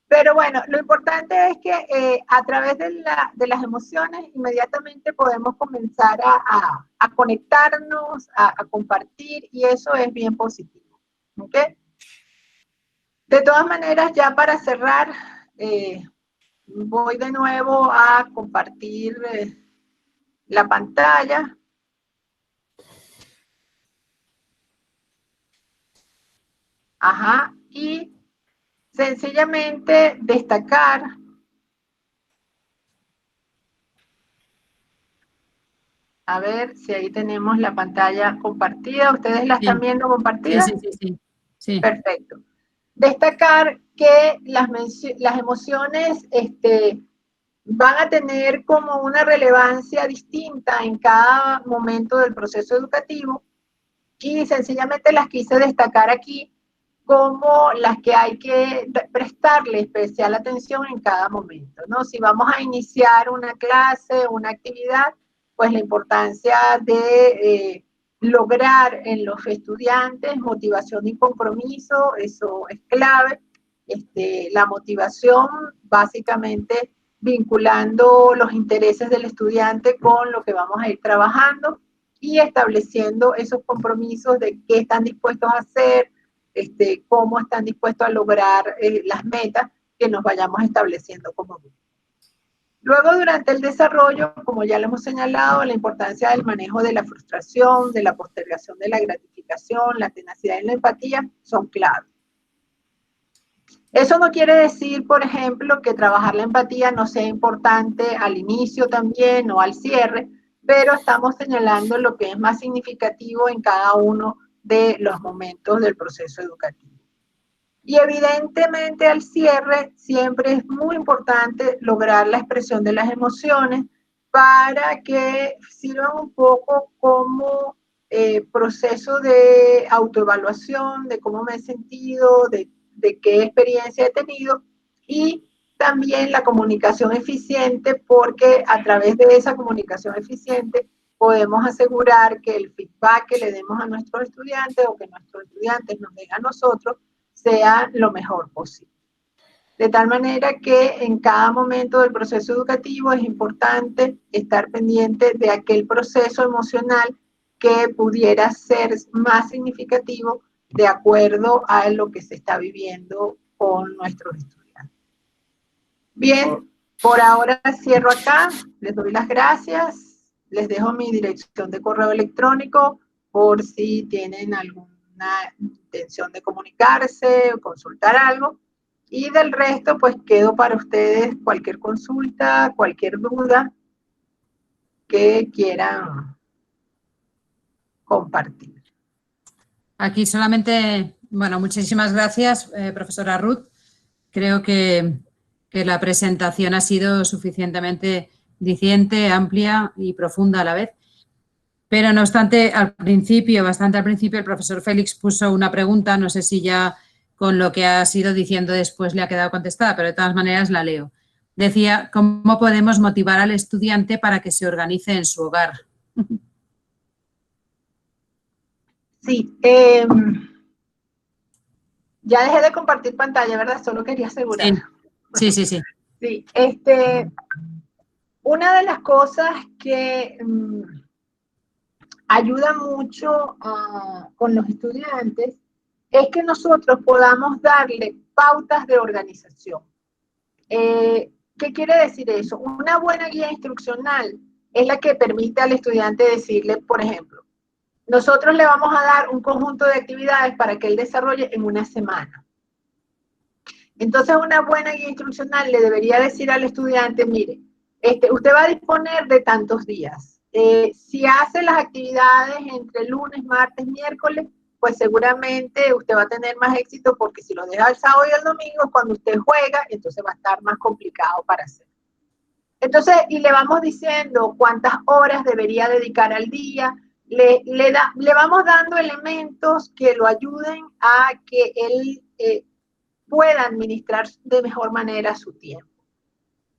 pero bueno, lo importante es que a través de las emociones inmediatamente podemos comenzar a conectarnos, a compartir, y eso es bien positivo. ¿Ok? De todas maneras, ya para cerrar, voy de nuevo a compartir la pantalla. Ajá, y sencillamente destacar a ver si ahí tenemos la pantalla compartida. ¿Ustedes la están viendo compartida? Sí. Perfecto. Destacar que las emociones van a tener como una relevancia distinta en cada momento del proceso educativo y sencillamente las quise destacar aquí como las que hay que prestarle especial atención en cada momento, ¿no? Si vamos a iniciar una clase, una actividad, pues la importancia de lograr en los estudiantes motivación y compromiso, eso es clave. La motivación básicamente vinculando los intereses del estudiante con lo que vamos a ir trabajando y estableciendo esos compromisos de qué están dispuestos a hacer, cómo están dispuestos a lograr las metas que nos vayamos estableciendo como grupo. Luego, durante el desarrollo, como ya lo hemos señalado, la importancia del manejo de la frustración, de la postergación de la gratificación, la tenacidad y la empatía son claves. Eso no quiere decir, por ejemplo, que trabajar la empatía no sea importante al inicio también o al cierre, pero estamos señalando lo que es más significativo en cada uno de los momentos del proceso educativo. Y evidentemente al cierre siempre es muy importante lograr la expresión de las emociones para que sirvan un poco como proceso de autoevaluación, de cómo me he sentido, de qué experiencia he tenido, y también la comunicación eficiente, porque a través de esa comunicación eficiente podemos asegurar que el feedback que le demos a nuestros estudiantes o que nuestros estudiantes nos den a nosotros sea lo mejor posible. De tal manera que en cada momento del proceso educativo es importante estar pendiente de aquel proceso emocional que pudiera ser más significativo de acuerdo a lo que se está viviendo con nuestros estudiantes. Bien, por ahora cierro acá, les doy las gracias, les dejo mi dirección de correo electrónico por si tienen alguna intención de comunicarse o consultar algo. Y del resto, pues quedo para ustedes cualquier consulta, cualquier duda que quieran compartir. Aquí solamente, bueno, muchísimas gracias, profesora Ruth. Creo que la presentación ha sido suficientemente diciente, amplia y profunda a la vez. Pero no obstante, bastante al principio, el profesor Félix puso una pregunta, no sé si ya con lo que ha sido diciendo después le ha quedado contestada, pero de todas maneras la leo. Decía, ¿cómo podemos motivar al estudiante para que se organice en su hogar? Sí, ya dejé de compartir pantalla, ¿verdad? Solo quería asegurar. Sí, sí, sí. Sí, una de las cosas que ayuda mucho con los estudiantes es que nosotros podamos darle pautas de organización. ¿Qué quiere decir eso? Una buena guía instruccional es la que permite al estudiante decirle, por ejemplo, nosotros le vamos a dar un conjunto de actividades para que él desarrolle en una semana. Entonces, una buena guía instruccional le debería decir al estudiante, mire, usted va a disponer de tantos días. Si hace las actividades entre lunes, martes, miércoles, pues seguramente usted va a tener más éxito porque si lo deja el sábado y el domingo, cuando usted juega, entonces va a estar más complicado para hacer. Entonces, y le vamos diciendo cuántas horas debería dedicar al día, le vamos dando elementos que lo ayuden a que él pueda administrar de mejor manera su tiempo.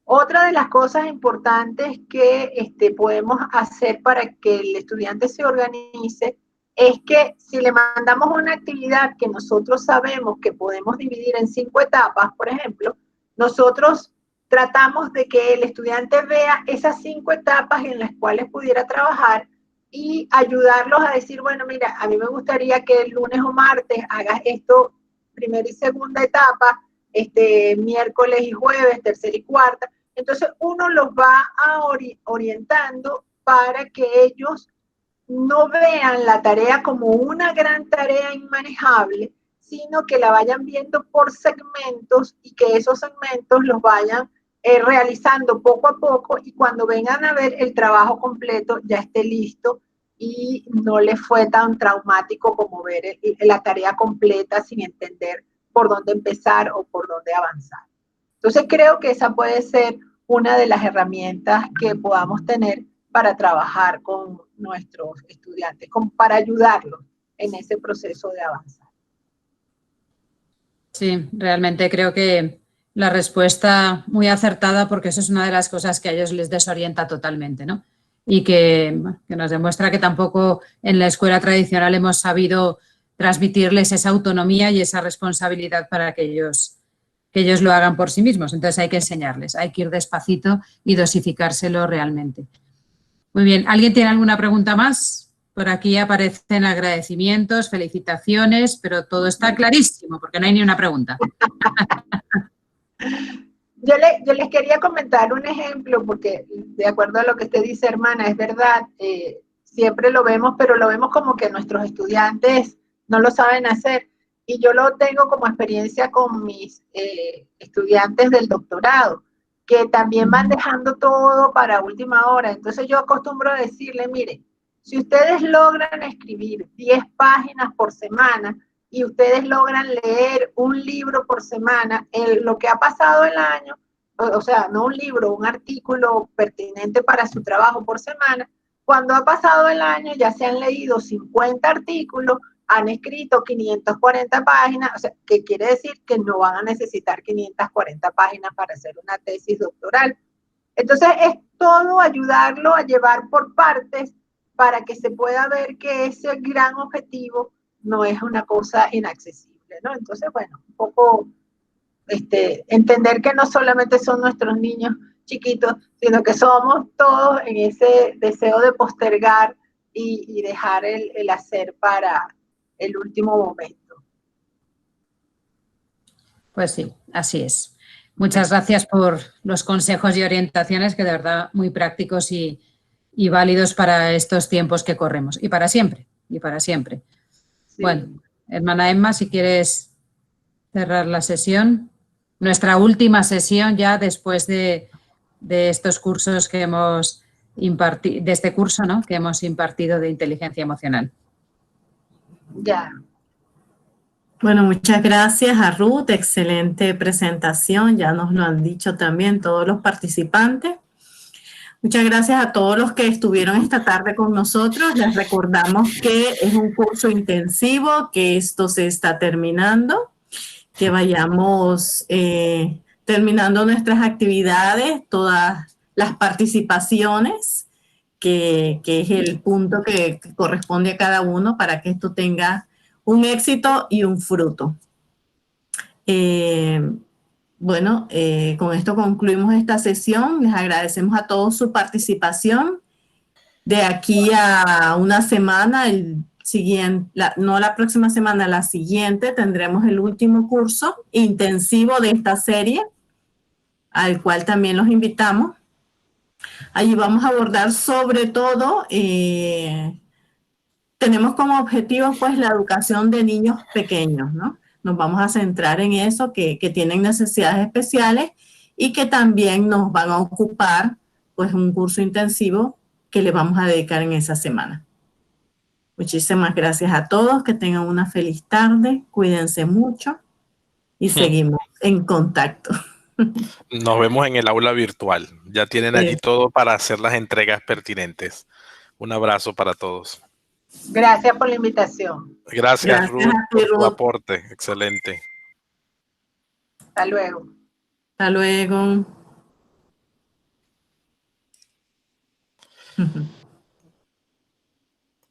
Otra de las cosas importantes que podemos hacer para que el estudiante se organice es que si le mandamos una actividad que nosotros sabemos que podemos dividir en 5 etapas, por ejemplo, nosotros tratamos de que el estudiante vea esas 5 etapas en las cuales pudiera trabajar y ayudarlos a decir, bueno, mira, a mí me gustaría que el lunes o martes hagas esto, primera y segunda etapa, miércoles y jueves, tercera y cuarta. Entonces uno los va orientando para que ellos no vean la tarea como una gran tarea inmanejable, sino que la vayan viendo por segmentos y que esos segmentos los vayan realizando poco a poco y cuando vengan a ver el trabajo completo ya esté listo y no les fue tan traumático como ver la tarea completa sin entender por dónde empezar o por dónde avanzar. Entonces creo que esa puede ser una de las herramientas que podamos tener para trabajar con nuestros estudiantes, para ayudarlos en ese proceso de avanzar. Sí, realmente creo que la respuesta muy acertada porque eso es una de las cosas que a ellos les desorienta totalmente, ¿no? Y que nos demuestra que tampoco en la escuela tradicional hemos sabido transmitirles esa autonomía y esa responsabilidad para que ellos lo hagan por sí mismos. Entonces hay que enseñarles, hay que ir despacito y dosificárselo realmente. Muy bien, ¿alguien tiene alguna pregunta más? Por aquí aparecen agradecimientos, felicitaciones, pero todo está clarísimo porque no hay ni una pregunta. Yo les quería comentar un ejemplo porque de acuerdo a lo que usted dice, hermana, es verdad, siempre lo vemos, pero lo vemos como que nuestros estudiantes no lo saben hacer. Y yo lo tengo como experiencia con mis estudiantes del doctorado, que también van dejando todo para última hora. Entonces yo acostumbro a decirle, mire, si ustedes logran escribir 10 páginas por semana y ustedes logran leer un libro por semana, lo que ha pasado el año, o sea, no un libro, un artículo pertinente para su trabajo por semana, cuando ha pasado el año ya se han leído 50 artículos, han escrito 540 páginas, o sea, que quiere decir que no van a necesitar 540 páginas para hacer una tesis doctoral. Entonces, es todo ayudarlo a llevar por partes para que se pueda ver que ese gran objetivo no es una cosa inaccesible, ¿no? Entonces, bueno, un poco entender que no solamente son nuestros niños chiquitos, sino que somos todos en ese deseo de postergar y dejar el hacer para el último momento. Pues sí, así es. Muchas gracias por los consejos y orientaciones que de verdad muy prácticos y válidos para estos tiempos que corremos y para siempre, y para siempre. Sí. Bueno, hermana Emma, si quieres cerrar la sesión, nuestra última sesión ya después de estos cursos que hemos impartido, de este curso, ¿no?, que hemos impartido de inteligencia emocional. Ya. Bueno, muchas gracias a Ruth, excelente presentación, ya nos lo han dicho también todos los participantes. Muchas gracias a todos los que estuvieron esta tarde con nosotros. Les recordamos que es un curso intensivo, que esto se está terminando, que vayamos terminando nuestras actividades, todas las participaciones, que es el punto que corresponde a cada uno para que esto tenga un éxito y un fruto. Bueno, con esto concluimos esta sesión. Les agradecemos a todos su participación. De aquí a una semana, no la próxima semana, la siguiente, tendremos el último curso intensivo de esta serie, al cual también los invitamos. Allí vamos a abordar sobre todo, tenemos como objetivo pues la educación de niños pequeños, ¿no? Nos vamos a centrar en eso, que tienen necesidades especiales y que también nos van a ocupar pues un curso intensivo que le vamos a dedicar en esa semana. Muchísimas gracias a todos, que tengan una feliz tarde, cuídense mucho y seguimos en contacto. Nos vemos en el aula virtual. Ya tienen allí todo para hacer las entregas pertinentes. Un abrazo para todos. Gracias por la invitación. Gracias Ruth, por tu aporte. Excelente. Hasta luego. Hasta luego.